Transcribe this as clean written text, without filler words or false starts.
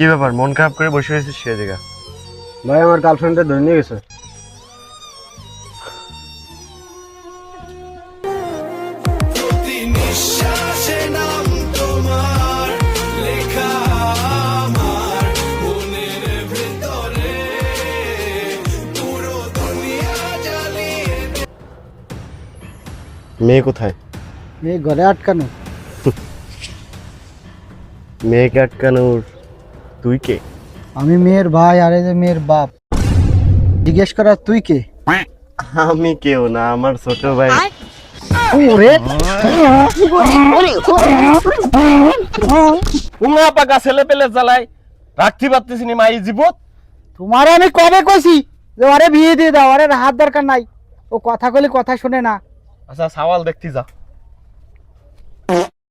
কি ব্যাপার, মন খারাপ করে বসে রয়েছিস সে জায়গা? ভাই আমার গার্লফ্রেন্ডটা ধরে নিয়ে গেছে। মেয়ে কোথায়? মেয়ে ঘরে আটকানো। মেয়েকে আটকানোর তুই কে? আমি মেয়ের ভাই, আর এই যে মেয়ের বাপ। জিজ্ঞেস করা তুই কে? আমি কেউ না, আমার ছোট ভাই। ওরে উঙ্গা পাকা ছেলে পেলে জ্বালাই রাখতে পারতেছি নি মাই জীবত। তোমারে আমি কবে কইছি যে ওরে বিয়ে দিয়ে দাও, ওরে হাত দরকার নাই। ও কথা কইলে কথা শুনে না। আচ্ছা সাওয়াল দেখতে যা।